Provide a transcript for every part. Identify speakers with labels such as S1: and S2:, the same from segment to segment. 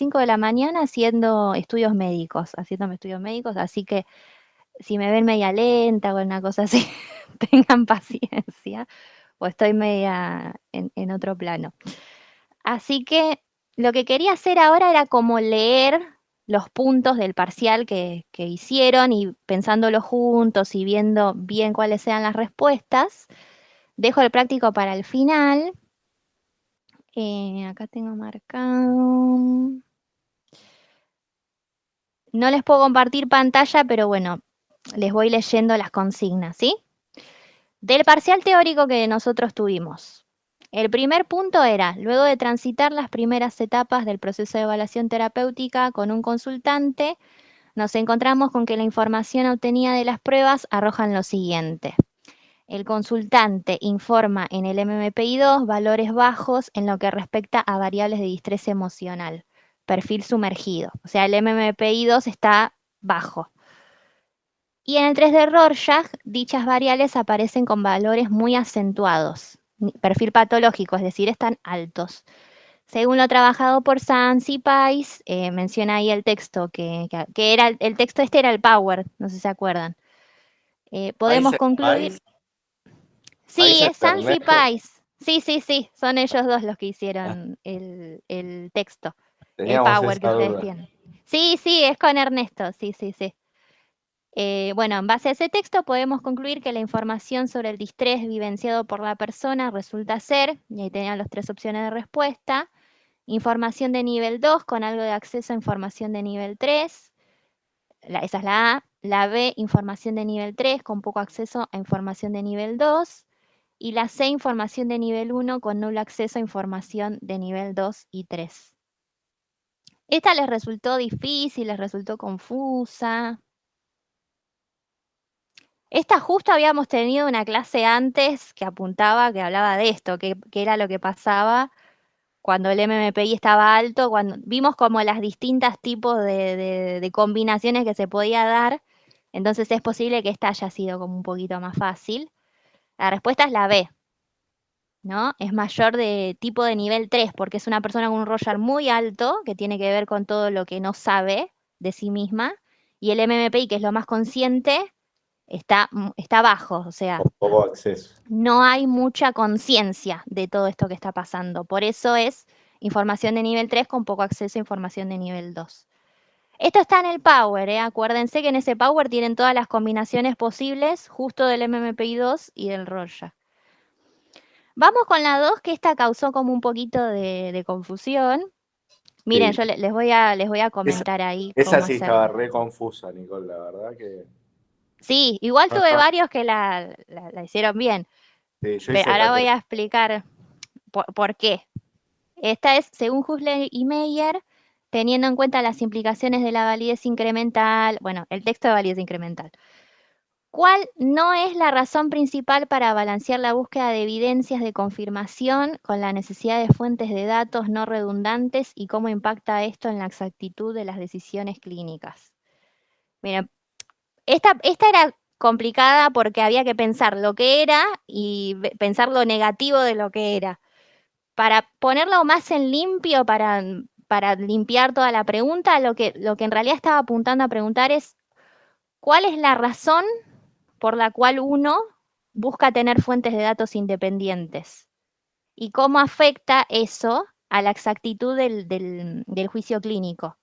S1: 5 de la mañana haciéndome estudios médicos, así que si me ven media lenta o una cosa así, tengan paciencia, o estoy media en otro plano. Así que lo que quería hacer ahora era como leer los puntos del parcial que hicieron y pensándolo juntos y viendo bien cuáles sean las respuestas. Dejo el práctico para el final. Acá tengo marcado. No les puedo compartir pantalla, pero bueno, les voy leyendo las consignas, ¿sí? Del parcial teórico que nosotros tuvimos. El primer punto era, luego de transitar las primeras etapas del proceso de evaluación terapéutica con un consultante, nos encontramos con que la información obtenida de las pruebas arrojan lo siguiente. El consultante informa en el MMPI-2 valores bajos en lo que respecta a variables de distrés emocional, perfil sumergido. O sea, el MMPI-2 está bajo. Y en el 3 de Rorschach, dichas variables aparecen con valores muy acentuados, perfil patológico, es decir, están altos. Según lo trabajado por Sanz y Pais, menciona ahí el texto, que era el texto este era el Power, no sé si se acuerdan. Podemos concluir. Sí, es Sanz y Pais. Sí, son ellos dos los que hicieron el texto, el
S2: Teníamos
S1: Power que
S2: esa
S1: ustedes
S2: duda.
S1: tienen. Sí, es con Ernesto, sí. Bueno, en base a ese texto podemos concluir que la información sobre el distrés vivenciado por la persona resulta ser, y ahí tenían las 3 opciones de respuesta, información de nivel 2 con algo de acceso a información de nivel 3, esa es la A, la B, información de nivel 3 con poco acceso a información de nivel 2, y la C, información de nivel 1 con nulo acceso a información de nivel 2 y 3. ¿Esta les resultó difícil, les resultó confusa? Esta justo habíamos tenido una clase antes que apuntaba, que hablaba de esto, que era lo que pasaba cuando el MMPI estaba alto, cuando vimos como las distintas tipos de combinaciones que se podía dar, entonces es posible que esta haya sido como un poquito más fácil. La respuesta es la B, ¿no? Es mayor de tipo de nivel 3, porque es una persona con un Roger muy alto, que tiene que ver con todo lo que no sabe de sí misma, y el MMPI, que es lo más consciente, está bajo, o sea,
S2: Con poco acceso.
S1: no hay mucha conciencia de todo esto que está pasando. Por eso es información de nivel 3 con poco acceso a información de nivel 2. Esto está en el Power, ¿eh? Acuérdense que en ese Power tienen todas las combinaciones posibles, justo del MMPI-2 y del Rorschach. Vamos con la 2, que esta causó como un poquito de confusión. Miren,
S2: Sí.
S1: yo les voy a comentar ahí
S2: Esa
S1: cómo
S2: sí estaba
S1: hacerlo.
S2: re confusa, Nicole, la verdad que.
S1: Sí, igual
S2: No,
S1: tuve
S2: no.
S1: varios que la hicieron bien.
S2: Sí, yo
S1: Pero
S2: hice
S1: ahora
S2: la
S1: voy
S2: 3.
S1: a explicar por qué. Esta es, según Husler y Meyer, teniendo en cuenta las implicaciones de la validez incremental, bueno, el texto de validez incremental. ¿Cuál no es la razón principal para balancear la búsqueda de evidencias de confirmación con la necesidad de fuentes de datos no redundantes y cómo impacta esto en la exactitud de las decisiones clínicas? Miren, esta era complicada porque había que pensar lo que era y pensar lo negativo de lo que era. Para ponerlo más en limpio, para limpiar toda la pregunta, lo que en realidad estaba apuntando a preguntar es, ¿cuál es la razón por la cual uno busca tener fuentes de datos independientes? ¿Y cómo afecta eso a la exactitud del juicio clínico?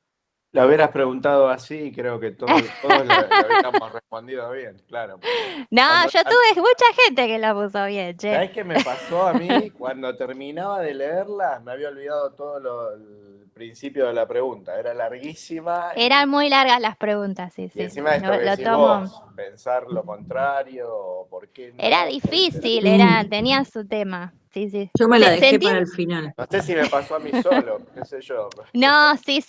S2: La hubieras preguntado así y creo que todos la hubiéramos respondido bien, claro, porque
S1: No,
S2: cuando.
S1: yo tuve mucha gente que la puso bien, che.
S2: ¿Sabés qué me pasó a mí? Cuando terminaba de leerla, me había olvidado todo el principio de la pregunta. Era larguísima
S1: Eran muy largas las preguntas, sí,
S2: y
S1: sí.
S2: encima esto que
S1: Lo
S2: decís
S1: tomo.
S2: vos, pensar lo contrario, o por qué
S1: Era
S2: no,
S1: difícil,
S3: Sí,
S1: tenía su tema. Sí, sí.
S3: yo me la
S1: ¿Se
S3: dejé para
S1: entiende?
S3: el final.
S2: no sé si me pasó a mí solo, qué sé yo.
S1: No, sí.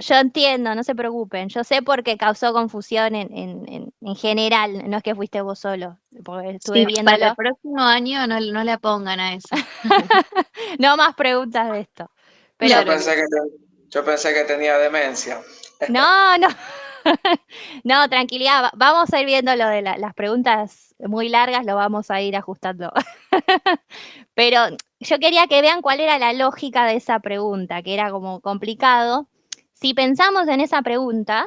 S1: Yo entiendo, no se preocupen. Yo sé porque causó confusión en general. No es que fuiste vos solo, porque estuve
S4: Sí, para el
S1: viéndolo.
S4: próximo año no la pongan a eso.
S1: No más preguntas de esto. Pero
S5: Yo
S4: Claro.
S5: pensé que, yo pensé que tenía demencia.
S1: no. No, tranquilidad. Vamos a ir viendo lo de las preguntas muy largas, lo vamos a ir ajustando. Pero yo quería que vean cuál era la lógica de esa pregunta, que era como complicado. Si pensamos en esa pregunta,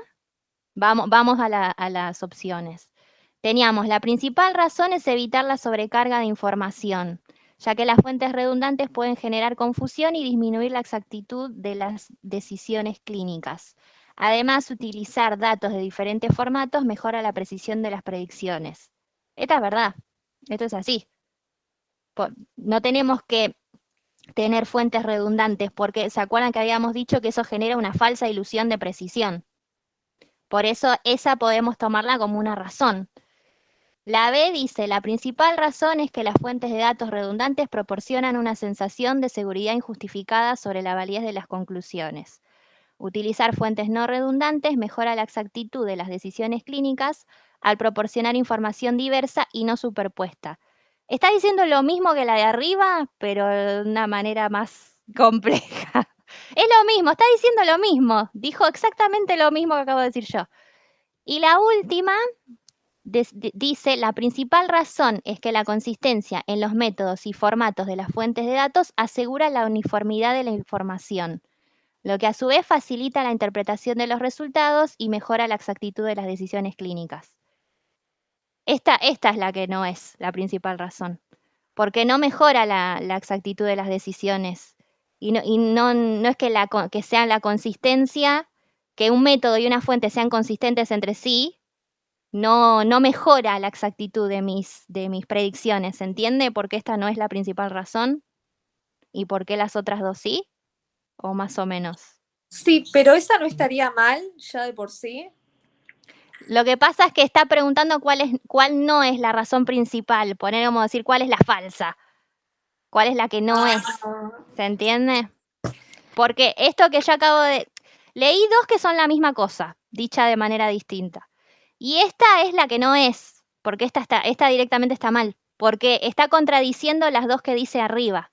S1: vamos a las opciones. Teníamos, la principal razón es evitar la sobrecarga de información, ya que las fuentes redundantes pueden generar confusión y disminuir la exactitud de las decisiones clínicas. Además, utilizar datos de diferentes formatos mejora la precisión de las predicciones. Esta es verdad, esto es así. No tenemos que tener fuentes redundantes, porque se acuerdan que habíamos dicho que eso genera una falsa ilusión de precisión. Por eso esa podemos tomarla como una razón. La B dice, la principal razón es que las fuentes de datos redundantes proporcionan una sensación de seguridad injustificada sobre la validez de las conclusiones. Utilizar fuentes no redundantes mejora la exactitud de las decisiones clínicas al proporcionar información diversa y no superpuesta. Está diciendo lo mismo que la de arriba, pero de una manera más compleja. Es lo mismo, está diciendo lo mismo. Dijo exactamente lo mismo que acabo de decir yo. Y la última dice, la principal razón es que la consistencia en los métodos y formatos de las fuentes de datos asegura la uniformidad de la información, lo que a su vez facilita la interpretación de los resultados y mejora la exactitud de las decisiones clínicas. Esta es la que no es la principal razón, porque no mejora la exactitud de las decisiones. Y no es que sea la consistencia, que un método y una fuente sean consistentes entre sí, no mejora la exactitud de mis predicciones, ¿se entiende? Porque esta no es la principal razón y por qué las otras dos sí, o más o menos.
S3: Sí, pero esa no estaría mal ya de por sí.
S1: Lo que pasa es que está preguntando cuál no es la razón principal, como decir cuál es la falsa, cuál es la que no es, ¿se entiende? Porque esto que yo acabo de... Leí dos que son la misma cosa, dicha de manera distinta. Y esta es la que no es, porque esta directamente está mal, porque está contradiciendo las dos que dice arriba.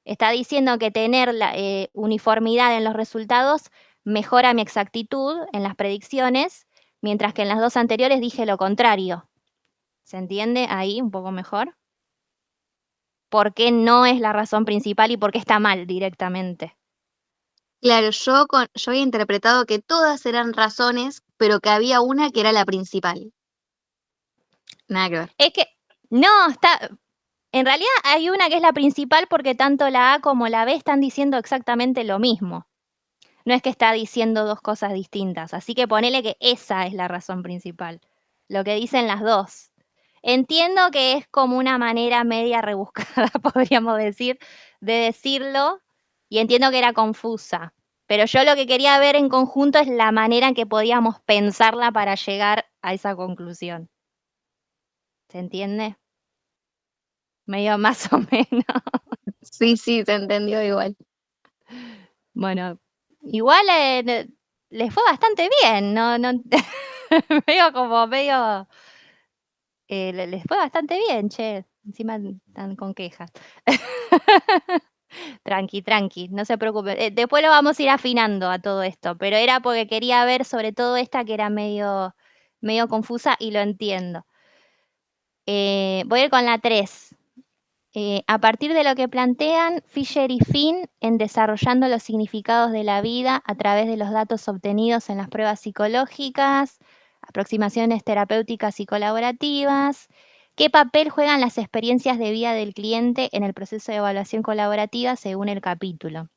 S1: Está diciendo que tener la uniformidad en los resultados mejora mi exactitud en las predicciones, mientras que en las dos anteriores dije lo contrario. ¿Se entiende ahí un poco mejor? ¿Por qué no es la razón principal y por qué está mal directamente?
S4: Claro, yo había interpretado que todas eran razones, pero que había una que era la principal. Nada que ver.
S1: Es que, no, en realidad hay una que es la principal porque tanto la A como la B están diciendo exactamente lo mismo. No es que está diciendo dos cosas distintas, así que ponele que esa es la razón principal, lo que dicen las dos. Entiendo que es como una manera media rebuscada, podríamos decir, de decirlo, y entiendo que era confusa, pero yo lo que quería ver en conjunto es la manera en que podíamos pensarla para llegar a esa conclusión. ¿Se entiende? Medio más o menos.
S4: Sí, se entendió igual.
S1: Bueno, igual les fue bastante bien, no, les fue bastante bien, che, encima están con quejas. Tranqui, no se preocupen. Después lo vamos a ir afinando a todo esto, pero era porque quería ver sobre todo esta que era medio confusa y lo entiendo. Voy a ir con la 3. A partir de lo que plantean Fisher y Finn en desarrollando los significados de la vida a través de los datos obtenidos en las pruebas psicológicas, aproximaciones terapéuticas y colaborativas, ¿qué papel juegan las experiencias de vida del cliente en el proceso de evaluación colaborativa según el capítulo?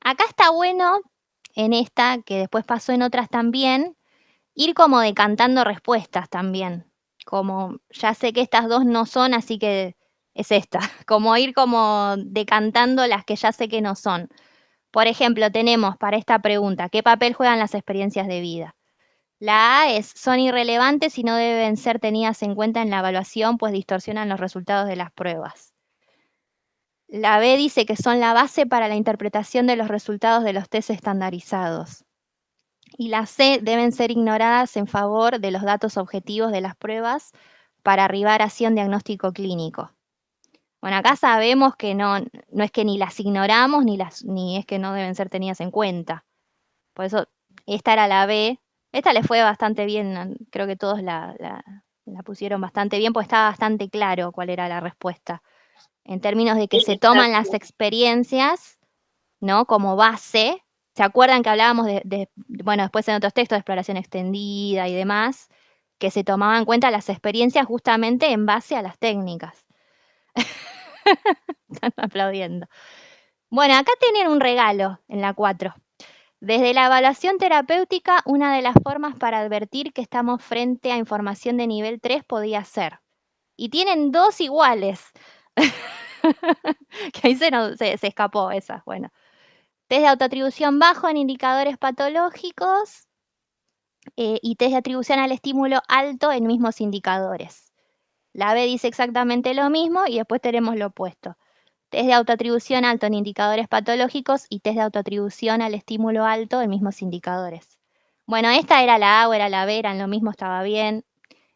S1: Acá está bueno, en esta, que después pasó en otras también, ir como decantando respuestas también. Como ya sé que estas dos no son, así que es esta. Como ir como decantando las que ya sé que no son. Por ejemplo, tenemos para esta pregunta, ¿qué papel juegan las experiencias de vida? La A es, son irrelevantes y no deben ser tenidas en cuenta en la evaluación, pues distorsionan los resultados de las pruebas. La B dice que son la base para la interpretación de los resultados de los test estandarizados. Y la C deben ser ignoradas en favor de los datos objetivos de las pruebas para arribar hacia un diagnóstico clínico. Bueno, acá sabemos que no es que ni las ignoramos ni es que no deben ser tenidas en cuenta. Por eso, esta era la B. Esta le fue bastante bien, creo que todos la pusieron bastante bien, porque estaba bastante claro cuál era la respuesta. en términos de que se toman las experiencias, ¿no? Como base. ¿Se acuerdan que hablábamos bueno, después en otros textos de exploración extendida y demás, que se tomaban en cuenta las experiencias justamente en base a las técnicas? Están aplaudiendo. Bueno, acá tienen un regalo en la 4. Desde la evaluación terapéutica, una de las formas para advertir que estamos frente a información de nivel 3 podía ser. Y tienen 2 iguales. Que ahí se escapó esa. Bueno. Test de autoatribución bajo en indicadores patológicos y test de atribución al estímulo alto en mismos indicadores. La B dice exactamente lo mismo y después tenemos lo opuesto. Test de autoatribución alto en indicadores patológicos y test de autoatribución al estímulo alto en mismos indicadores. Bueno, esta era la A o era la B, eran lo mismo, estaba bien.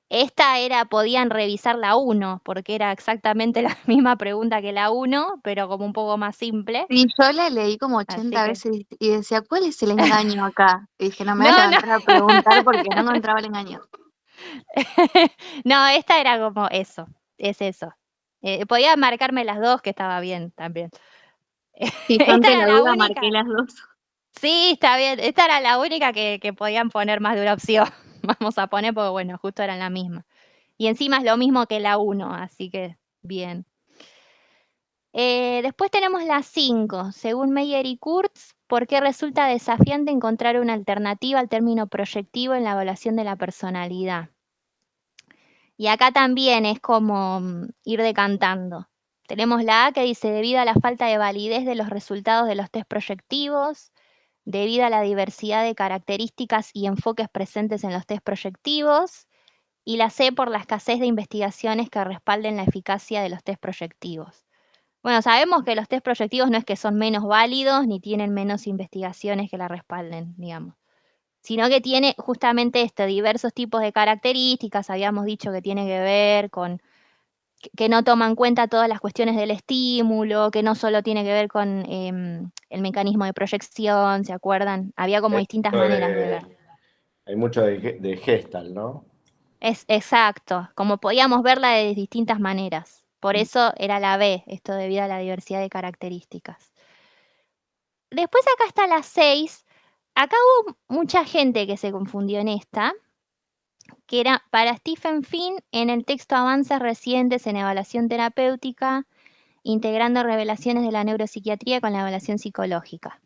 S1: Esta podían revisar la 1, porque era exactamente la misma pregunta que la 1, pero como un poco más simple.
S4: Y yo la leí como 80
S1: que...
S4: veces y decía, ¿cuál es el engaño acá? Y dije, no me voy
S1: No,
S4: a levantar a preguntar porque no encontraba el engaño.
S1: No, esta era como eso, es eso. Podía marcarme las 2, que estaba bien también.
S4: Si yo
S1: Esta
S4: ante
S1: era
S4: la
S1: la
S4: duda
S1: única.
S4: marqué las 2.
S1: Sí, está bien. Esta era la única que podían poner más de una opción. Vamos a poner porque, bueno, justo eran la misma. Y encima es lo mismo que la 1, así que bien. Después tenemos la 5. Según Meyer y Kurtz, ¿por qué resulta desafiante encontrar una alternativa al término proyectivo en la evaluación de la personalidad? Y acá también es como ir decantando. Tenemos la A que dice, debido a la falta de validez de los resultados de los test proyectivos, debido a la diversidad de características y enfoques presentes en los test proyectivos, y la C por la escasez de investigaciones que respalden la eficacia de los test proyectivos. Bueno, sabemos que los test proyectivos no es que son menos válidos ni tienen menos investigaciones que la respalden, digamos, sino que tiene justamente diversos tipos de características. Habíamos dicho que tiene que ver con que no toma en cuenta todas las cuestiones del estímulo, que no solo tiene que ver con el mecanismo de proyección, ¿se acuerdan? Había como distintas maneras de ver.
S2: Hay mucho de Gestalt, ¿no?
S1: Es exacto, como podíamos verla de distintas maneras. Por eso era la B, esto debido a la diversidad de características. Después acá está la 6. Acá hubo mucha gente que se confundió en esta, que era para Stephen Finn en el texto Avances recientes en evaluación terapéutica, integrando revelaciones de la neuropsiquiatría con la evaluación psicológica.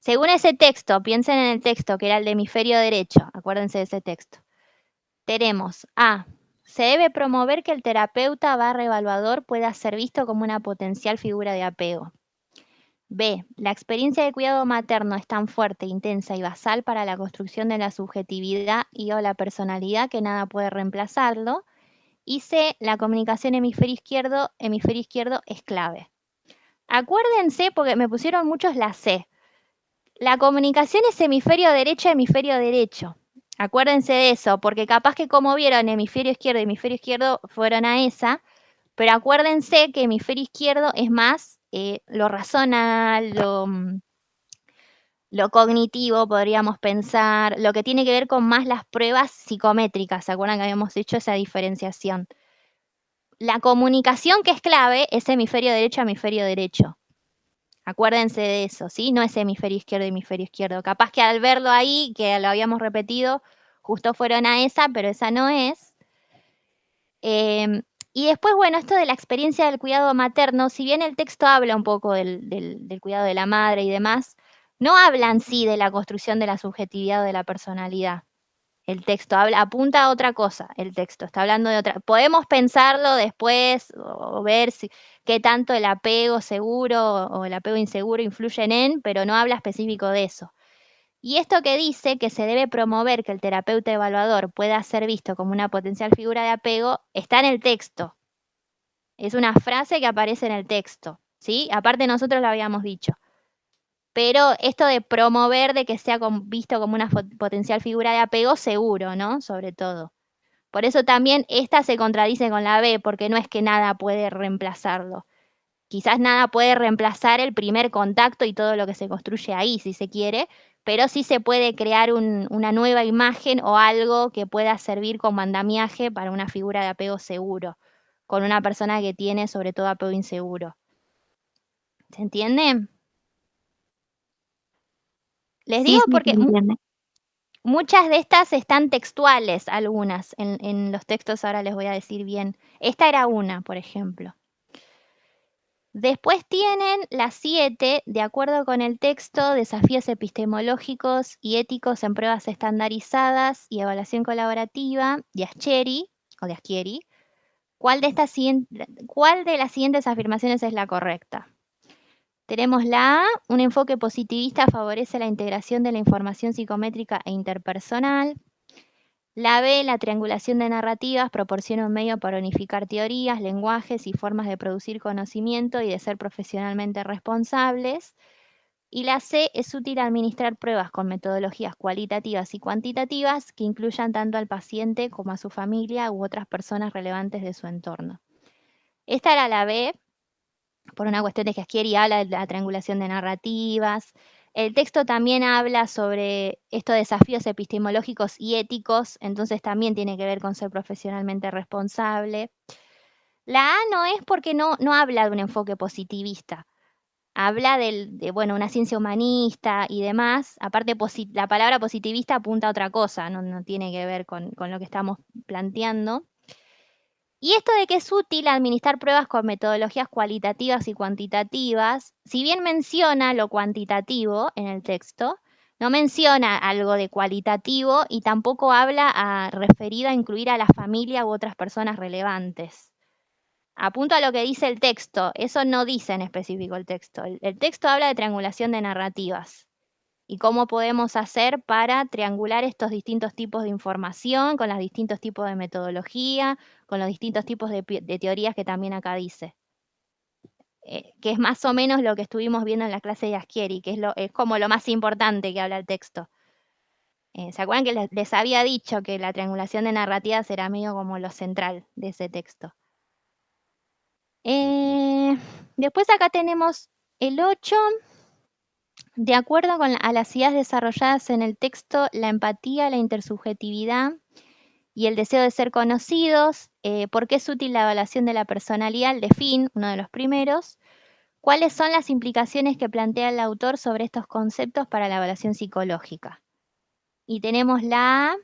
S1: Según ese texto, piensen en el texto que era el de hemisferio derecho, acuérdense de ese texto. Tenemos A. Se debe promover que el terapeuta evaluador pueda ser visto como una potencial figura de apego. B. La experiencia de cuidado materno es tan fuerte, intensa y basal para la construcción de la subjetividad y o la personalidad que nada puede reemplazarlo. Y C. La comunicación hemisferio izquierdo es clave. Acuérdense, porque me pusieron muchos la C. La comunicación es hemisferio derecho. Acuérdense de eso, porque capaz que como vieron hemisferio izquierdo fueron a esa, pero acuérdense que hemisferio izquierdo es más lo racional, lo cognitivo, podríamos pensar, lo que tiene que ver con más las pruebas psicométricas. ¿Se acuerdan que habíamos hecho esa diferenciación? La comunicación que es clave es hemisferio derecho. Acuérdense de eso, ¿sí? No es hemisferio izquierdo. Capaz que al verlo ahí, que lo habíamos repetido, justo fueron a esa, pero esa no es. Y después, bueno, esto de la experiencia del cuidado materno, si bien el texto habla un poco del cuidado de la madre y demás, no habla en sí de la construcción de la subjetividad o de la personalidad. El texto apunta a otra cosa, el texto está hablando de otra. Podemos pensarlo después o ver qué tanto el apego seguro o el apego inseguro influyen en, pero no habla específico de eso. Y esto que dice que se debe promover que el terapeuta evaluador pueda ser visto como una potencial figura de apego, está en el texto. Es una frase que aparece en el texto, ¿sí? Aparte nosotros lo habíamos dicho. Pero esto de promover de que sea visto como una potencial figura de apego, seguro, ¿no? Sobre todo. Por eso también esta se contradice con la B, porque no es que nada puede reemplazarlo. Quizás nada puede reemplazar el primer contacto y todo lo que se construye ahí, si se quiere, pero sí se puede crear una nueva imagen o algo que pueda servir como andamiaje para una figura de apego seguro. con una persona que tiene sobre todo apego inseguro. ¿Se entiende? Les
S4: Sí,
S1: digo
S4: sí, se
S1: porque
S4: entiende.
S1: muchas de estas están textuales, algunas, en los textos ahora les voy a decir bien. Esta era una, por ejemplo. Después tienen las 7, de acuerdo con el texto, desafíos epistemológicos y éticos en pruebas estandarizadas y evaluación colaborativa de Ascheri, o de Aschieri. ¿Cuál de las siguientes afirmaciones es la correcta? Tenemos la A, un enfoque positivista favorece la integración de la información psicométrica e interpersonal. La B, la triangulación de narrativas proporciona un medio para unificar teorías, lenguajes y formas de producir conocimiento y de ser profesionalmente responsables. Y la C, es útil administrar pruebas con metodologías cualitativas y cuantitativas que incluyan tanto al paciente como a su familia u otras personas relevantes de su entorno. Esta era la B, por una cuestión de que Aschieri habla de la triangulación de narrativas. El texto también habla sobre estos desafíos epistemológicos y éticos, entonces también tiene que ver con ser profesionalmente responsable. La A no es porque no habla de un enfoque positivista, habla de una ciencia humanista y demás. Aparte, la palabra positivista apunta a otra cosa, no tiene que ver con lo que estamos planteando. Y esto de que es útil administrar pruebas con metodologías cualitativas y cuantitativas, si bien menciona lo cuantitativo en el texto, no menciona algo de cualitativo y tampoco habla referido a incluir a la familia u otras personas relevantes. Apunto a lo que dice el texto, eso no dice en específico el texto. El texto habla de triangulación de narrativas y cómo podemos hacer para triangular estos distintos tipos de información con los distintos tipos de metodología, con los distintos tipos de teorías que también acá dice. Que es más o menos lo que estuvimos viendo en la clase de Aschieri, que es como lo más importante que habla el texto. ¿Se acuerdan que les había dicho que la triangulación de narrativas era medio como lo central de ese texto? Después acá tenemos el 8. De acuerdo a las ideas desarrolladas en el texto, la empatía, la intersubjetividad y el deseo de ser conocidos, ¿por qué es útil la evaluación de la personalidad? El de Finn, uno de los primeros. ¿Cuáles son las implicaciones que plantea el autor sobre estos conceptos para la evaluación psicológica? Y tenemos la A.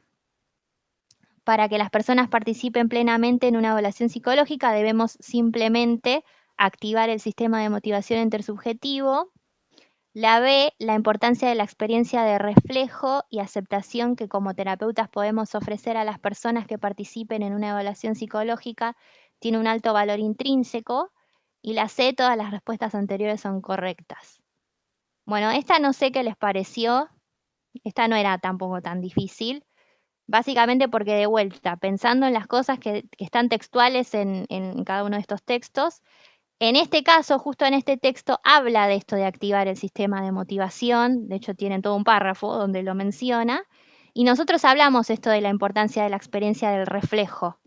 S1: Para que las personas participen plenamente en una evaluación psicológica, debemos simplemente activar el sistema de motivación intersubjetivo. La B, la importancia de la experiencia de reflejo y aceptación que como terapeutas podemos ofrecer a las personas que participen en una evaluación psicológica, tiene un alto valor intrínseco. Y la C, todas las respuestas anteriores son correctas. Bueno, esta no sé qué les pareció. Esta no era tampoco tan difícil. Básicamente porque de vuelta, pensando en las cosas que están textuales en cada uno de estos textos, en este caso, justo en este texto, habla de esto de activar el sistema de motivación. De hecho, tienen todo un párrafo donde lo menciona. Y nosotros hablamos esto de la importancia de la experiencia del reflejo.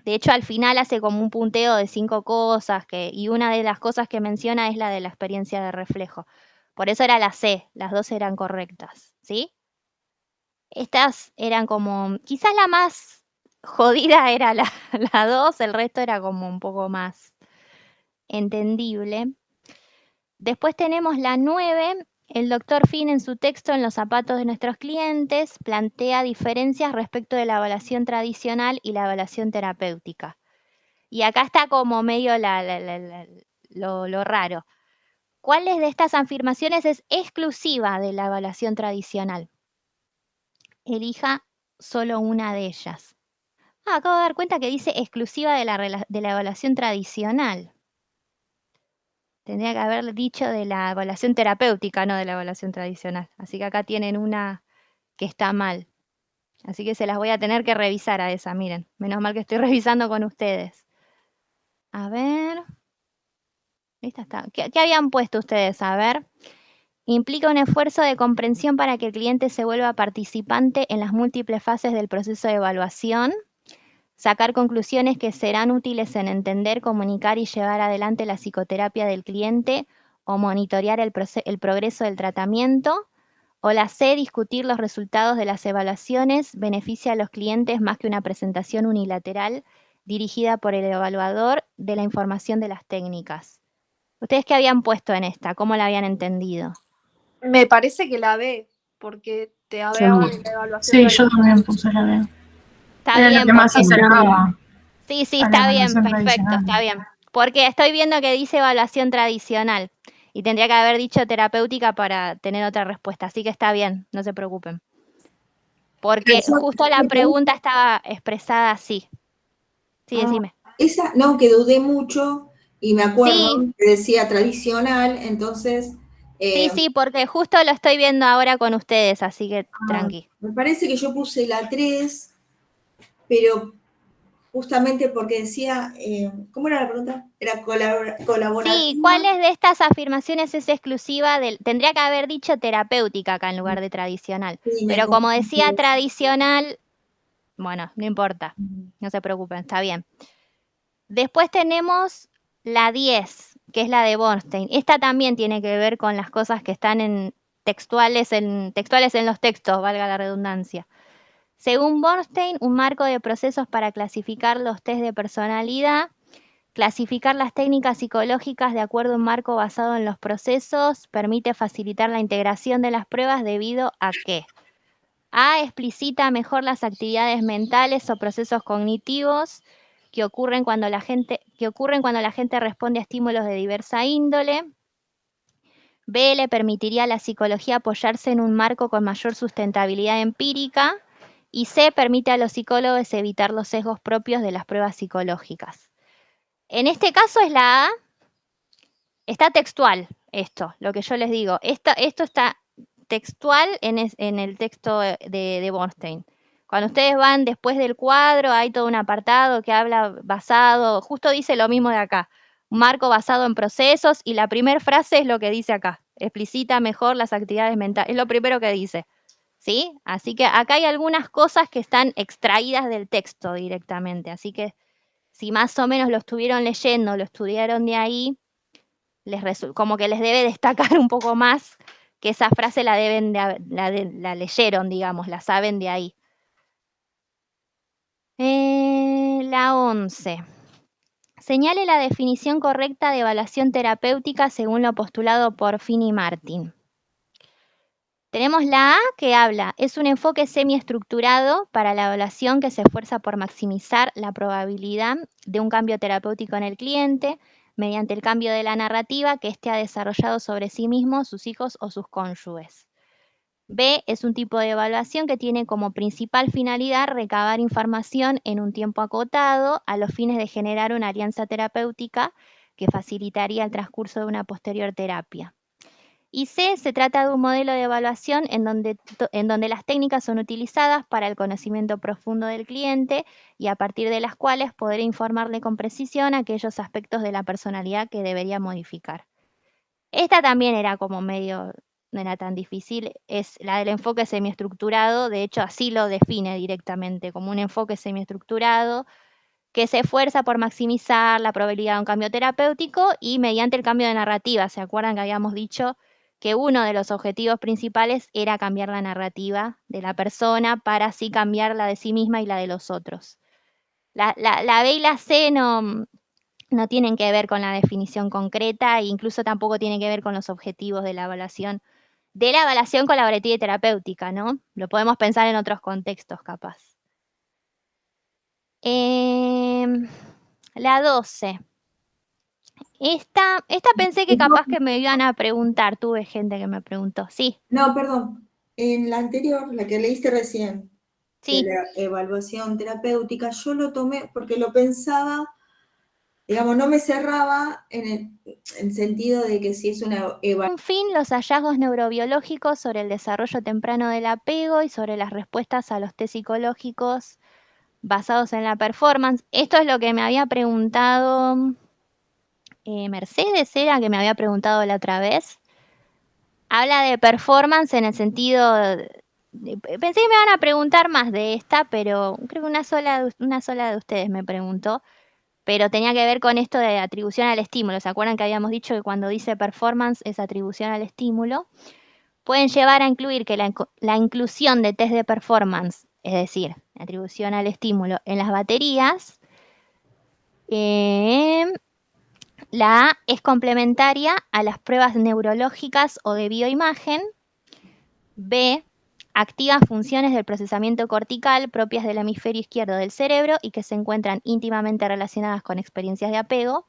S1: De hecho, al final hace como un punteo de 5 cosas, y una de las cosas que menciona es la de la experiencia de reflejo. Por eso era la C, las dos eran correctas, ¿sí? Estas eran como, quizás la más jodida era la 2, el resto era como un poco más entendible. Después tenemos la 9. El doctor Finn en su texto En los zapatos de nuestros clientes plantea diferencias respecto de la evaluación tradicional y la evaluación terapéutica. Y acá está como medio lo raro. ¿Cuáles de estas afirmaciones es exclusiva de la evaluación tradicional? Elija solo una de ellas. Acabo de dar cuenta que dice exclusiva de la evaluación tradicional. Tendría que haber dicho de la evaluación terapéutica, no de la evaluación tradicional. Así que acá tienen una que está mal. Así que se las voy a tener que revisar a esa, miren. Menos mal que estoy revisando con ustedes. A ver. Esta está. ¿Qué habían puesto ustedes? A ver. Implica un esfuerzo de comprensión para que el cliente se vuelva participante en las múltiples fases del proceso de evaluación. Sacar conclusiones que serán útiles en entender, comunicar y llevar adelante la psicoterapia del cliente o monitorear el progreso del tratamiento. O la C, discutir los resultados de las evaluaciones, beneficia a los clientes más que una presentación unilateral dirigida por el evaluador de la información de las técnicas. ¿Ustedes qué habían puesto en esta? ¿Cómo la habían entendido?
S3: Me parece que la B, porque te
S6: Yo-
S3: hablaba de la evaluación
S6: Sí, yo
S3: tradicional.
S6: también puse la B.
S1: Está
S6: Era lo
S1: bien,
S6: que más se
S1: porque
S6: acercaba
S1: sí,
S6: a la
S1: está bien,
S6: evaluación
S1: perfecto,
S6: tradicional.
S1: está bien. Porque estoy viendo que dice evaluación tradicional y tendría que haber dicho terapéutica para tener otra respuesta, así que está bien, no se preocupen. Porque
S7: Yo
S1: justo la
S7: me pregunto,
S1: pregunta estaba expresada así. Sí, decime.
S7: esa, no, que dudé mucho y me acuerdo
S1: Sí,
S7: que decía tradicional, entonces
S1: sí, porque justo lo estoy viendo ahora con ustedes, así que tranqui.
S7: me parece que yo puse la 3, pero justamente porque decía, ¿cómo era la pregunta? Era
S1: Sí,
S7: colaborativa.
S1: ¿cuáles de estas afirmaciones es exclusiva del... Tendría que haber dicho terapéutica acá en lugar de tradicional.
S7: Sí, me
S1: Pero como
S7: confundí.
S1: decía tradicional, bueno, no importa, no se preocupen, está bien. Después tenemos la 10, que es la de Bornstein. Esta también tiene que ver con las cosas que están textuales en los textos, valga la redundancia. Según Bornstein, un marco de procesos para clasificar los test de personalidad, clasificar las técnicas psicológicas de acuerdo a un marco basado en los procesos, permite facilitar la integración de las pruebas debido a que A explicita mejor las actividades mentales o procesos cognitivos que ocurren cuando la gente responde a estímulos de diversa índole. B le permitiría a la psicología apoyarse en un marco con mayor sustentabilidad empírica. Y C permite a los psicólogos evitar los sesgos propios de las pruebas psicológicas. En este caso es la A. Está textual esto, lo que yo les digo. Esto está textual en el texto de Bornstein. Cuando ustedes van después del cuadro, hay todo un apartado que habla basado, justo dice lo mismo de acá, un marco basado en procesos, y la primera frase es lo que dice acá, explicita mejor las actividades mentales, es lo primero que dice, ¿sí? Así que acá hay algunas cosas que están extraídas del texto directamente, así que si más o menos lo estuvieron leyendo, lo estudiaron de ahí, como que les debe destacar un poco más que esa frase la leyeron, digamos, la saben de ahí. La 11. Señale la definición correcta de evaluación terapéutica según lo postulado por Fini Martin. Tenemos la A que habla, es un enfoque semiestructurado para la evaluación que se esfuerza por maximizar la probabilidad de un cambio terapéutico en el cliente mediante el cambio de la narrativa que éste ha desarrollado sobre sí mismo, sus hijos o sus cónyuges. B es un tipo de evaluación que tiene como principal finalidad recabar información en un tiempo acotado a los fines de generar una alianza terapéutica que facilitaría el transcurso de una posterior terapia. Y C se trata de un modelo de evaluación en donde las técnicas son utilizadas para el conocimiento profundo del cliente y a partir de las cuales poder informarle con precisión aquellos aspectos de la personalidad que debería modificar. Esta también era como medio, no era tan difícil, es la del enfoque semiestructurado, de hecho así lo define directamente, como un enfoque semiestructurado que se esfuerza por maximizar la probabilidad de un cambio terapéutico y mediante el cambio de narrativa. ¿Se acuerdan que habíamos dicho que uno de los objetivos principales era cambiar la narrativa de la persona para así cambiar la de sí misma y la de los otros? La B y la C no tienen que ver con la definición concreta e incluso tampoco tienen que ver con los objetivos de la evaluación colaborativa y terapéutica, ¿no? Lo podemos pensar en otros contextos, capaz. La 12. Esta pensé que capaz que me iban a preguntar, tuve gente que me preguntó. Sí,
S7: No, perdón. En la anterior, la que leíste recién, de
S1: sí.
S7: la evaluación terapéutica, yo lo tomé porque lo pensaba, digamos, no me cerraba en el sentido de que si es una evaluación.
S1: Un fin, los hallazgos neurobiológicos sobre el desarrollo temprano del apego y sobre las respuestas a los test psicológicos basados en la performance. Esto es lo que me había preguntado Mercedes, era que me había preguntado la otra vez. Habla de performance en el sentido... pensé que me iban a preguntar más de esta, pero creo que una sola de ustedes me preguntó. Pero tenía que ver con esto de atribución al estímulo. ¿Se acuerdan que habíamos dicho que cuando dice performance es atribución al estímulo? Pueden llevar a incluir que la inclusión de test de performance, es decir, atribución al estímulo en las baterías, La A es complementaria a las pruebas neurológicas o de bioimagen. B, activa funciones del procesamiento cortical propias del hemisferio izquierdo del cerebro y que se encuentran íntimamente relacionadas con experiencias de apego.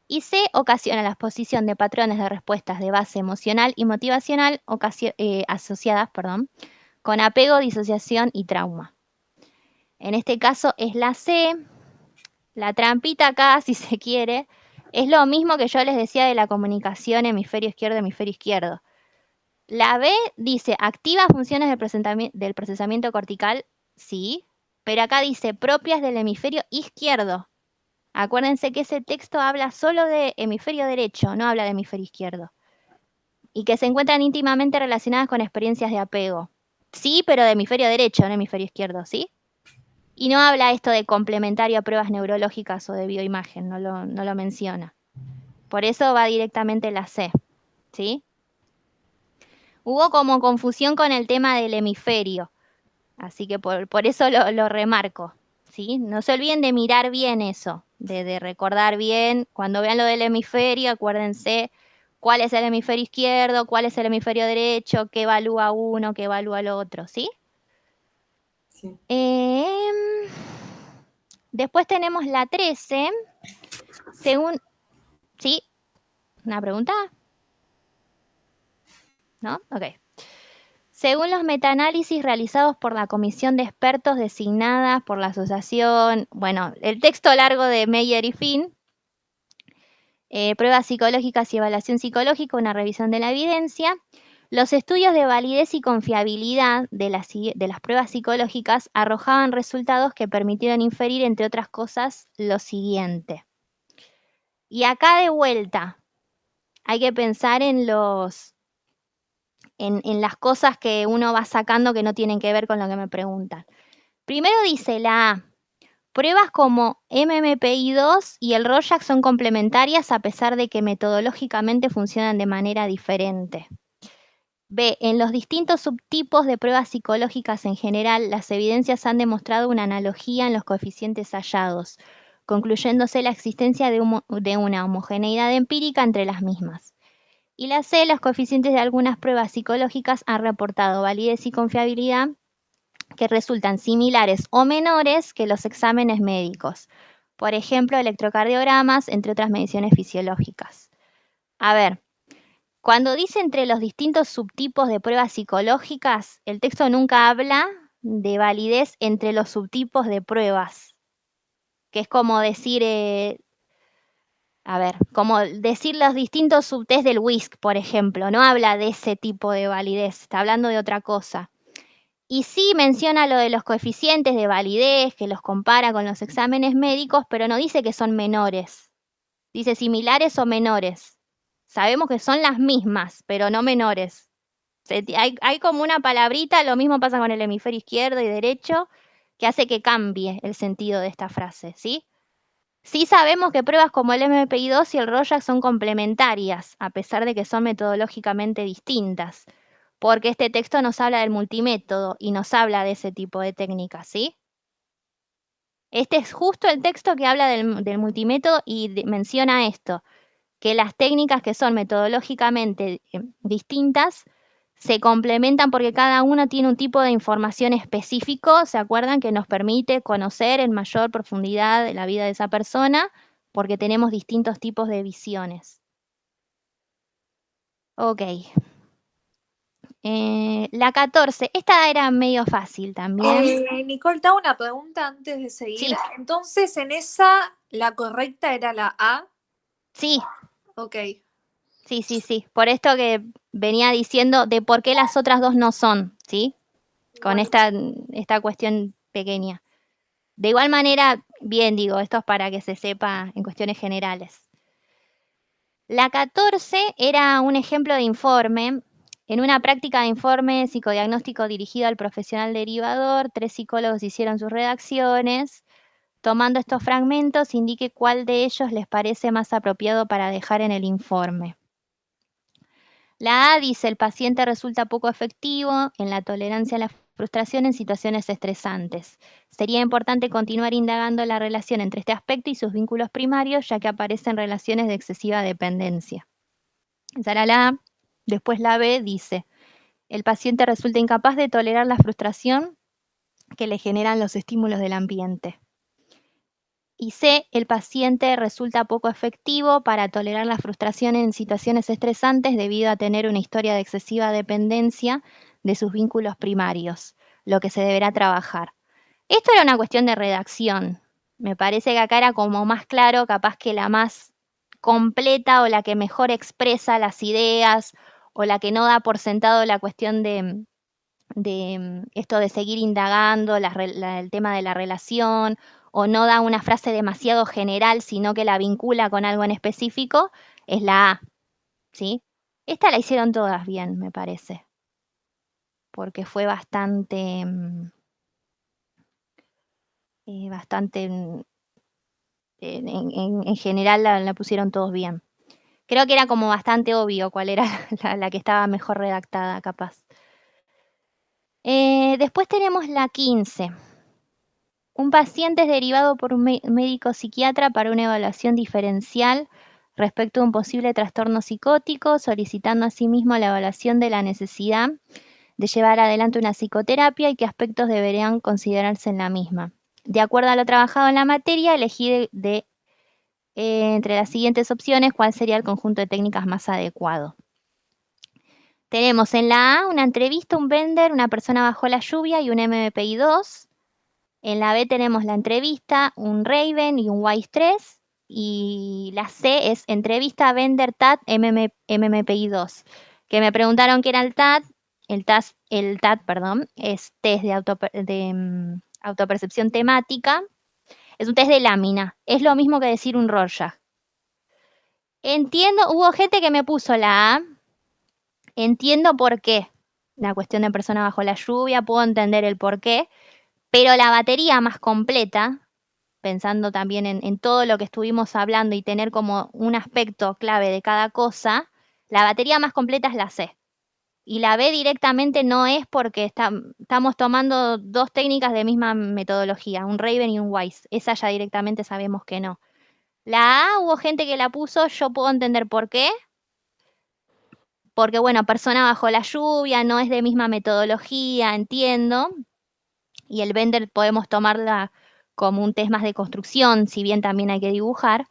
S1: Y C, ocasiona la exposición de patrones de respuestas de base emocional y motivacional asociadas con apego, disociación y trauma. En este caso es la C. La trampita acá, si se quiere, es lo mismo que yo les decía de la comunicación hemisferio izquierdo. La B dice, activa funciones del procesamiento cortical, sí, pero acá dice propias del hemisferio izquierdo. Acuérdense que ese texto habla solo de hemisferio derecho, no habla de hemisferio izquierdo. Y que se encuentran íntimamente relacionadas con experiencias de apego. Sí, pero de hemisferio derecho, no hemisferio izquierdo, ¿sí? Y no habla esto de complementario a pruebas neurológicas o de bioimagen, no lo menciona. Por eso va directamente la C, ¿sí? Hubo como confusión con el tema del hemisferio, así que por eso lo remarco, ¿sí? No se olviden de mirar bien eso, de recordar bien. Cuando vean lo del hemisferio, acuérdense cuál es el hemisferio izquierdo, cuál es el hemisferio derecho, qué evalúa uno, qué evalúa el otro, ¿sí?
S7: Sí.
S1: Después tenemos la 13. Según... ¿Sí? ¿Una pregunta? ¿No? Ok. Según los metaanálisis realizados por la comisión de expertos designada por la asociación, bueno, el texto largo de Meyer y Finn, pruebas psicológicas y evaluación psicológica, una revisión de la evidencia, los estudios de validez y confiabilidad de las pruebas psicológicas arrojaban resultados que permitieron inferir, entre otras cosas, lo siguiente. Y acá de vuelta, hay que pensar en las cosas que uno va sacando que no tienen que ver con lo que me preguntan. Primero dice la A, pruebas como MMPI-2 y el Rorschach son complementarias a pesar de que metodológicamente funcionan de manera diferente. B, en los distintos subtipos de pruebas psicológicas en general, las evidencias han demostrado una analogía en los coeficientes hallados, concluyéndose la existencia de una homogeneidad empírica entre las mismas. Y la C, los coeficientes de algunas pruebas psicológicas han reportado validez y confiabilidad que resultan similares o menores que los exámenes médicos. Por ejemplo, electrocardiogramas, entre otras mediciones fisiológicas. A ver, cuando dice entre los distintos subtipos de pruebas psicológicas, el texto nunca habla de validez entre los subtipos de pruebas, que es como decir... como decir los distintos subtest del WISC, por ejemplo, no habla de ese tipo de validez, está hablando de otra cosa. Y sí menciona lo de los coeficientes de validez, que los compara con los exámenes médicos, pero no dice que son menores. Dice similares o menores. Sabemos que son las mismas, pero no menores. Hay como una palabrita, lo mismo pasa con el hemisferio izquierdo y derecho, que hace que cambie el sentido de esta frase, ¿sí? Sí sabemos que pruebas como el MPI-2 y el Rorschach son complementarias, a pesar de que son metodológicamente distintas, porque este texto nos habla del multimétodo y nos habla de ese tipo de técnicas, ¿sí? Este es justo el texto que habla del multimétodo y menciona esto, que las técnicas que son metodológicamente distintas se complementan porque cada uno tiene un tipo de información específico, ¿se acuerdan? Que nos permite conocer en mayor profundidad la vida de esa persona porque tenemos distintos tipos de visiones. Ok. La 14, esta era medio fácil también.
S3: Nicole, te hago una pregunta antes de seguir.
S1: Sí.
S3: Entonces, en esa, la correcta era la A.
S1: Sí,
S3: Ok.
S1: sí. Por esto que venía diciendo de por qué las otras dos no son, ¿sí? Con
S3: Bueno.
S1: esta cuestión pequeña. De igual manera, bien digo, esto es para que se sepa en cuestiones generales. La 14 era un ejemplo de informe. En una práctica de informe psicodiagnóstico dirigido al profesional derivador, 3 psicólogos hicieron sus redacciones. Tomando estos fragmentos, indique cuál de ellos les parece más apropiado para dejar en el informe. La A dice, el paciente resulta poco efectivo en la tolerancia a la frustración en situaciones estresantes. Sería importante continuar indagando la relación entre este aspecto y sus vínculos primarios, ya que aparecen relaciones de excesiva dependencia. Esa era la A. Después la B dice, el paciente resulta incapaz de tolerar la frustración que le generan los estímulos del ambiente. Y C, el paciente resulta poco efectivo para tolerar la frustración en situaciones estresantes debido a tener una historia de excesiva dependencia de sus vínculos primarios, lo que se deberá trabajar. Esto era una cuestión de redacción. Me parece que acá era como más claro, capaz que la más completa o la que mejor expresa las ideas o la que no da por sentado la cuestión de esto de seguir indagando, el tema de la relación, o no da una frase demasiado general, sino que la vincula con algo en específico, es la A, ¿sí? Esta la hicieron todas bien, me parece, porque fue bastante, en general la pusieron todos bien. Creo que era como bastante obvio cuál era la que estaba mejor redactada, capaz. Después tenemos la 15. Un paciente es derivado por un médico psiquiatra para una evaluación diferencial respecto a un posible trastorno psicótico, solicitando asimismo la evaluación de la necesidad de llevar adelante una psicoterapia y qué aspectos deberían considerarse en la misma. De acuerdo a lo trabajado en la materia, elegí entre las siguientes opciones cuál sería el conjunto de técnicas más adecuado. Tenemos en la A una entrevista, un vender, una persona bajo la lluvia y un MMPI-2. En la B tenemos la entrevista, un Raven y un Wise 3. Y la C es entrevista, vender, TAT, MMPI-2. Que me preguntaron qué era el TAT. El TAT, es test de autopercepción temática. Es un test de lámina. Es lo mismo que decir un Rorschach. Entiendo, hubo gente que me puso la A. Entiendo por qué. La cuestión de persona bajo la lluvia, puedo entender el por qué. Pero la batería más completa, pensando también en todo lo que estuvimos hablando y tener como un aspecto clave de cada cosa, la batería más completa es la C. Y la B directamente no es porque estamos tomando dos técnicas de misma metodología, un Raven y un Wise. Esa ya directamente sabemos que no. La A hubo gente que la puso, yo puedo entender por qué. Porque, bueno, persona bajo la lluvia, no es de misma metodología, entiendo. Y el Vender podemos tomarla como un test más de construcción, si bien también hay que dibujar.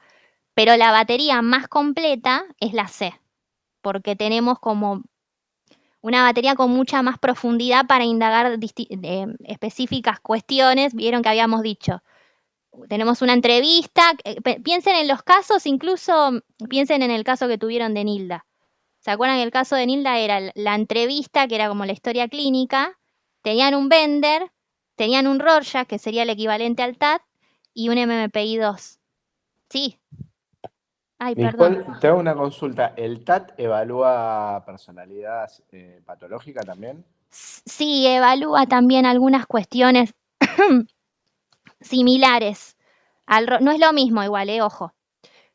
S1: Pero la batería más completa es la C, porque tenemos como una batería con mucha más profundidad para indagar específicas cuestiones. Vieron que habíamos dicho, tenemos una entrevista, piensen en los casos, incluso piensen en el caso que tuvieron de Nilda. ¿Se acuerdan que el caso de Nilda era la entrevista, que era como la historia clínica? Tenían un Vender, tenían un Rorschach, que sería el equivalente al TAT, y un MMPI-2. Sí. Ay, perdón.
S2: Nicole, te hago una consulta. ¿El TAT evalúa personalidad patológica también?
S1: Sí, evalúa también algunas cuestiones similares. No es lo mismo igual, ojo.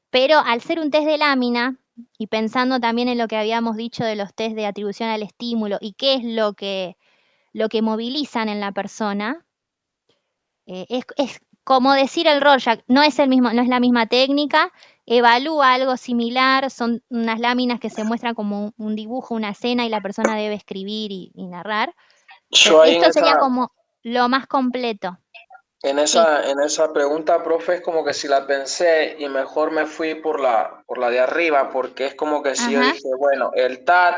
S1: Pero al ser un test de lámina, y pensando también en lo que habíamos dicho de los test de atribución al estímulo y qué es lo que movilizan en la persona, es como decir el Rorschach, no es la misma técnica, evalúa algo similar, son unas láminas que se muestran como un dibujo, una escena y la persona debe escribir y narrar.
S5: Yo
S1: Pero
S5: ahí
S1: esto sería como lo más completo.
S5: en esa pregunta, profe, es como que si la pensé y mejor me fui por la de arriba, porque es como que si yo
S1: Ajá.
S5: dije, bueno, el TAT,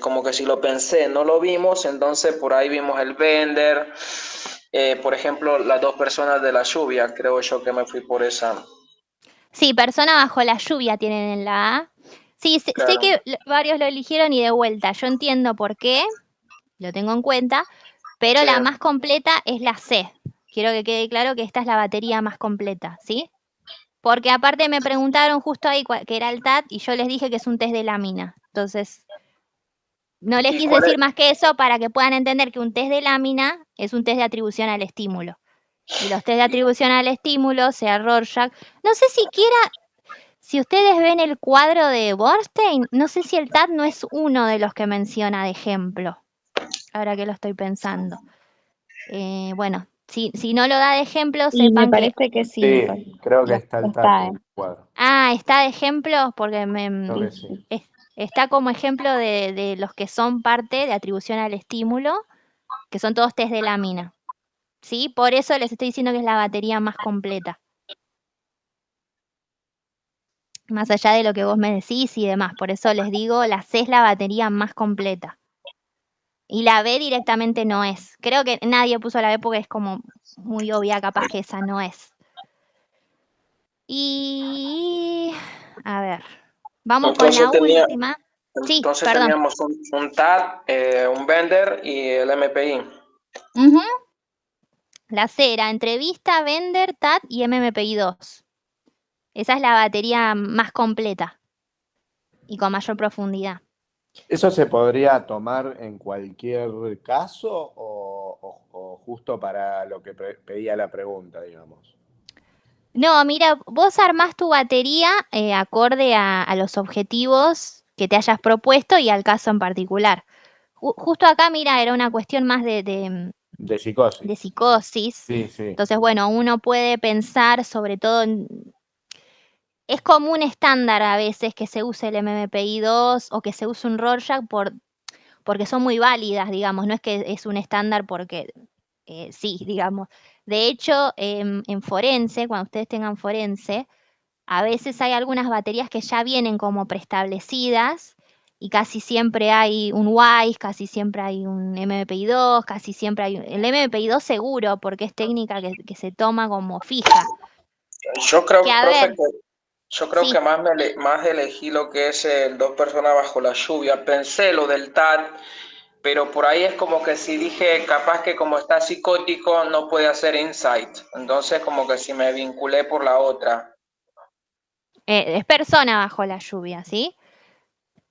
S5: como que si lo pensé, no lo vimos, entonces por ahí vimos el Bender, por ejemplo, las dos personas de la lluvia, creo yo que me fui por esa.
S1: Sí, persona bajo la lluvia tienen en la A. Sí, sé
S5: Claro.
S1: que varios lo eligieron y de vuelta. Yo entiendo por qué, lo tengo en cuenta, pero
S5: Sí.
S1: la más completa es la C. Quiero que quede claro que esta es la batería más completa, ¿sí? Porque aparte me preguntaron justo ahí que era el TAT y yo les dije que es un test de lámina. Entonces, no les
S5: ¿Y
S1: quise
S5: cuál
S1: decir
S5: es?
S1: más que eso para que puedan entender que un test de lámina es un test de atribución al estímulo. Y los test de atribución al estímulo, sea Rorschach, no sé siquiera, si ustedes ven el cuadro de Bernstein, no sé si el TAT no es uno de los que menciona de ejemplo. ahora que lo estoy pensando. Bueno, si no lo da de ejemplo,
S6: Y me
S1: sepan que...
S6: parece que sí, me
S2: Sí,
S6: parece.
S2: creo que
S6: Lo-
S2: está el
S6: está,
S2: TAT en el cuadro.
S1: Ah, está de ejemplo, porque
S2: Creo que sí.
S1: está como ejemplo de los que son parte de atribución al estímulo, que son todos test de lámina. ¿Sí? Por eso les estoy diciendo que es la batería más completa. Más allá de lo que vos me decís y demás. Por eso les digo, la C es la batería más completa. Y la B directamente no es. Creo que nadie puso la B porque es como muy obvia, capaz que esa no es. Y... a ver. Vamos con la última. Sí,
S5: Entonces
S1: perdón.
S5: teníamos un TAT, un Bender y el MPI.
S1: Ujú. La C era entrevista, Bender, TAT y MMPI2. Esa es la batería más completa y con mayor profundidad.
S2: ¿Eso se podría tomar en cualquier caso o justo para lo que pedía la pregunta, digamos?
S1: No, mira, vos armás tu batería acorde a los objetivos que te hayas propuesto y al caso en particular. Justo acá, mira, era una cuestión más
S2: De psicosis.
S1: de psicosis.
S2: Sí, sí.
S1: Entonces, bueno, uno puede pensar sobre todo es como un estándar a veces que se use el MMPI2 o que se use un Rorschach porque son muy válidas, digamos, no es que es un estándar porque sí, digamos. De hecho, en forense, cuando ustedes tengan forense, a veces hay algunas baterías que ya vienen como preestablecidas y casi siempre hay un WISE, casi siempre hay un MMPI2, casi siempre hay el MMPI2 seguro porque es técnica que se toma como fija.
S5: Yo creo,
S1: Que a
S5: profe,
S1: ver,
S5: yo creo
S1: sí.
S5: que más elegí lo que es el dos personas bajo la lluvia. Pensé lo del TAT, pero por ahí es como que si dije, capaz que como está psicótico no puede hacer insight. Entonces como que si me vinculé por la otra.
S1: Es persona bajo la lluvia, ¿sí?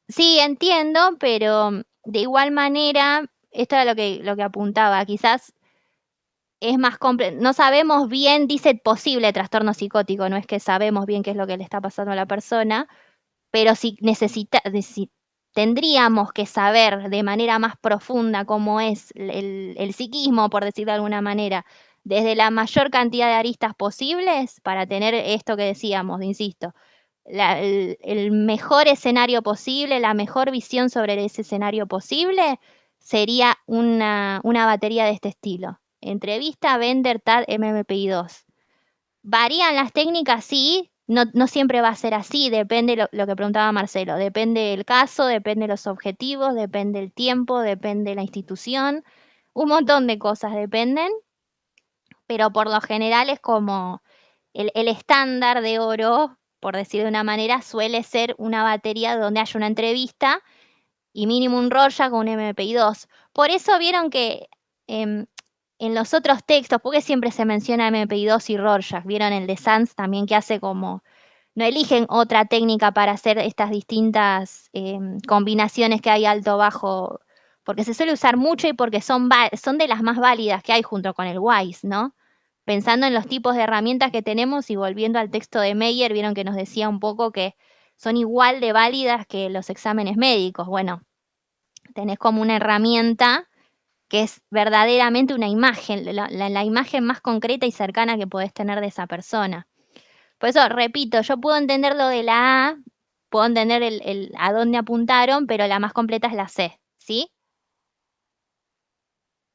S1: Sí, entiendo, pero de igual manera, esto era lo que apuntaba, quizás es más complejo. No sabemos bien, dice posible trastorno psicótico, no es que sabemos bien qué es lo que le está pasando a la persona, pero si tendríamos que saber de manera más profunda cómo es el psiquismo, por decirlo de alguna manera, desde la mayor cantidad de aristas posibles para tener esto que decíamos, insisto, el mejor escenario posible, la mejor visión sobre ese escenario posible, sería una batería de este estilo. Entrevista, Bender, TAT, MMPI2. ¿Varían las técnicas? Sí, no siempre va a ser así, depende lo que preguntaba Marcelo, depende del caso, depende de los objetivos, depende del tiempo, depende de la institución, un montón de cosas dependen, pero por lo general es como el estándar de oro, por decir de una manera, suele ser una batería donde haya una entrevista y mínimo un Rorschach con un MPI2. Por eso vieron que en los otros textos, porque siempre se menciona MPI2 y Rorschach, vieron el de Sanz también que hace como, no eligen otra técnica para hacer estas distintas combinaciones que hay alto-bajo, porque se suele usar mucho y porque son de las más válidas que hay junto con el WISE, ¿no? Pensando en los tipos de herramientas que tenemos y volviendo al texto de Meyer, vieron que nos decía un poco que son igual de válidas que los exámenes médicos. Bueno, tenés como una herramienta que es verdaderamente una imagen, la imagen más concreta y cercana que podés tener de esa persona. Por eso, repito, yo puedo entender lo de la A, puedo entender a dónde apuntaron, pero la más completa es la C, ¿sí?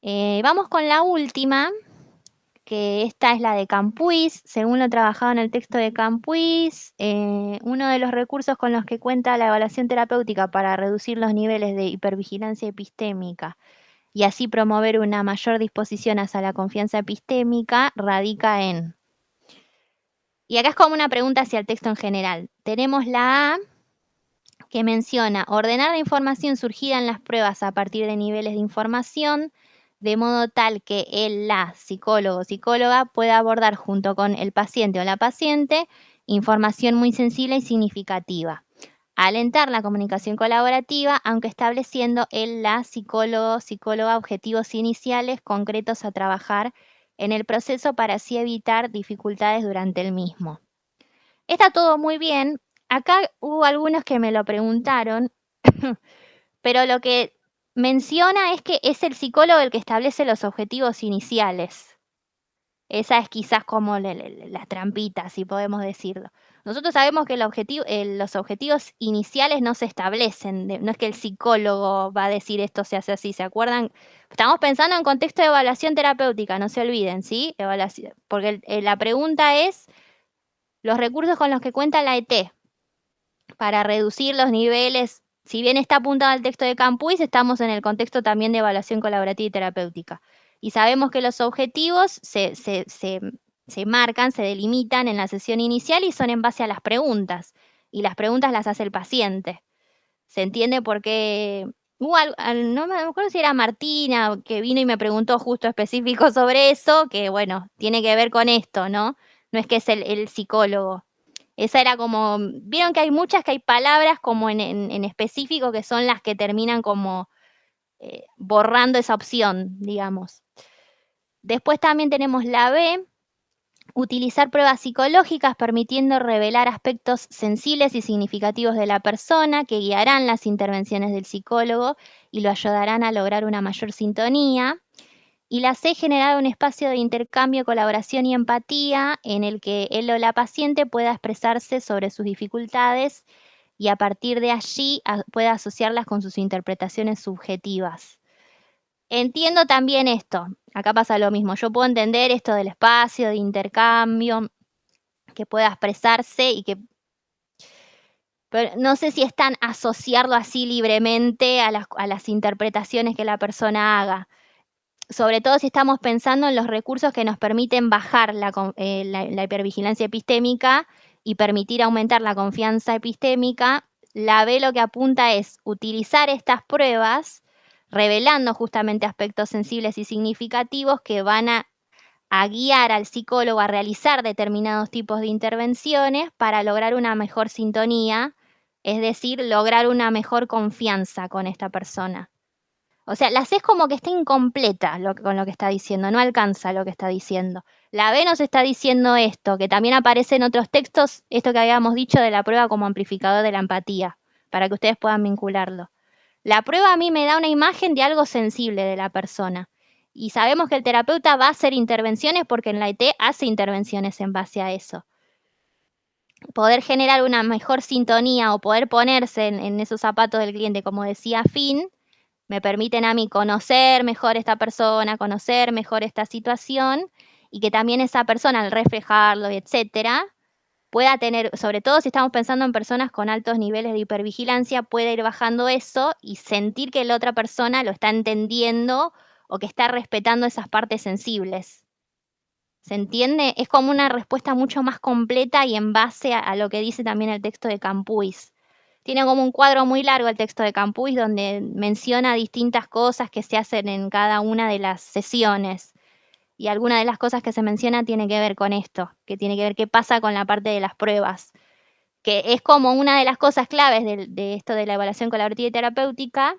S1: Vamos con la última, que esta es la de Campuis. Según lo trabajado en el texto de Campuis, uno de los recursos con los que cuenta la evaluación terapéutica para reducir los niveles de hipervigilancia epistémica y así promover una mayor disposición hacia la confianza epistémica radica en... Y acá es como una pregunta hacia el texto en general. Tenemos la A, que menciona ordenar la información surgida en las pruebas a partir de niveles de información, de modo tal que la psicólogo o psicóloga pueda abordar junto con el paciente o la paciente información muy sensible y significativa. Alentar la comunicación colaborativa, aunque estableciendo la psicólogo o psicóloga objetivos iniciales concretos a trabajar en el proceso para así evitar dificultades durante el mismo. Está todo muy bien. Acá hubo algunos que me lo preguntaron, pero lo que menciona es que es el psicólogo el que establece los objetivos iniciales. Esa es quizás como la trampita, si podemos decirlo. Nosotros sabemos que los objetivos iniciales no se establecen, no es que el psicólogo va a decir esto se hace así, ¿se acuerdan? Estamos pensando en contexto de evaluación terapéutica, no se olviden, ¿sí? Porque la pregunta es los recursos con los que cuenta la ET para reducir los niveles. Si bien está apuntado al texto de Campuys, estamos en el contexto también de evaluación colaborativa y terapéutica. Y sabemos que los objetivos se marcan, se delimitan en la sesión inicial y son en base a las preguntas. Y las preguntas las hace el paciente. ¿Se entiende por qué? No me acuerdo si era Martina que vino y me preguntó justo específico sobre eso, que bueno, tiene que ver con esto, ¿no? No es que es el psicólogo. Esa era como, vieron que hay palabras como en específico que son las que terminan como borrando esa opción, digamos. Después también tenemos la B, utilizar pruebas psicológicas permitiendo revelar aspectos sensibles y significativos de la persona que guiarán las intervenciones del psicólogo y lo ayudarán a lograr una mayor sintonía. Y la C, generar un espacio de intercambio, colaboración y empatía en el que él o la paciente pueda expresarse sobre sus dificultades y a partir de allí pueda asociarlas con sus interpretaciones subjetivas. Entiendo también esto, acá pasa lo mismo, yo puedo entender esto del espacio, de intercambio, que pueda expresarse y que... Pero no sé si es tan asociarlo así libremente a las interpretaciones que la persona haga. Sobre todo si estamos pensando en los recursos que nos permiten bajar la hipervigilancia epistémica y permitir aumentar la confianza epistémica, la B lo que apunta es utilizar estas pruebas, revelando justamente aspectos sensibles y significativos que van a guiar al psicólogo a realizar determinados tipos de intervenciones para lograr una mejor sintonía, es decir, lograr una mejor confianza con esta persona. O sea, la C es como que está incompleta con lo que está diciendo, no alcanza lo que está diciendo. La B nos está diciendo esto, que también aparece en otros textos, esto que habíamos dicho de la prueba como amplificador de la empatía, para que ustedes puedan vincularlo. La prueba a mí me da una imagen de algo sensible de la persona. Y sabemos que el terapeuta va a hacer intervenciones porque en la ET hace intervenciones en base a eso. Poder generar una mejor sintonía o poder ponerse en esos zapatos del cliente, como decía Finn, me permiten a mí conocer mejor esta persona, conocer mejor esta situación y que también esa persona al reflejarlo, etcétera, pueda tener, sobre todo si estamos pensando en personas con altos niveles de hipervigilancia, puede ir bajando eso y sentir que la otra persona lo está entendiendo o que está respetando esas partes sensibles. ¿Se entiende? Es como una respuesta mucho más completa y en base a lo que dice también el texto de Campuys. Tiene como un cuadro muy largo el texto de Campuys donde menciona distintas cosas que se hacen en cada una de las sesiones. Y alguna de las cosas que se menciona tiene que ver con esto, que tiene que ver qué pasa con la parte de las pruebas, que es como una de las cosas claves de esto de la evaluación colaborativa y terapéutica,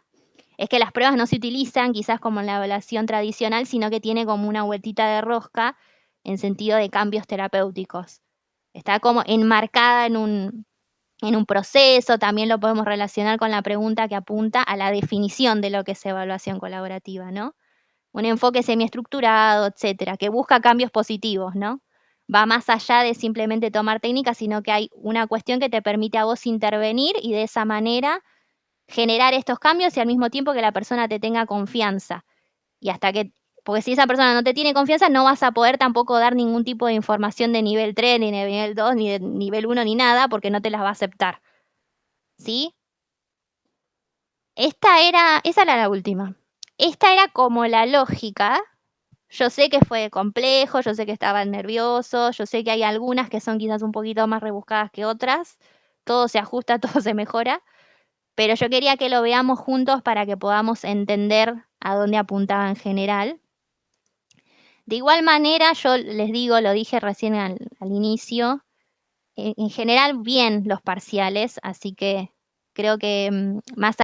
S1: es que las pruebas no se utilizan quizás como en la evaluación tradicional, sino que tiene como una vueltita de rosca en sentido de cambios terapéuticos. Está como enmarcada en un proceso, también lo podemos relacionar con la pregunta que apunta a la definición de lo que es evaluación colaborativa, ¿no? Un enfoque semiestructurado, etcétera, que busca cambios positivos, ¿no? Va más allá de simplemente tomar técnicas, sino que hay una cuestión que te permite a vos intervenir y de esa manera generar estos cambios y al mismo tiempo que la persona te tenga confianza. Y hasta que, porque si esa persona no te tiene confianza, no vas a poder tampoco dar ningún tipo de información de nivel 3, ni de nivel 2, ni de nivel 1, ni nada, porque no te las va a aceptar. ¿Sí? Esa era la última. Esta era como la lógica. Yo sé que fue complejo, yo sé que estaban nerviosos, yo sé que hay algunas que son quizás un poquito más rebuscadas que otras. Todo se ajusta, todo se mejora. Pero yo quería que lo veamos juntos para que podamos entender a dónde apuntaba en general. De igual manera, yo les digo, lo dije recién al inicio, en general bien los parciales, así que creo que más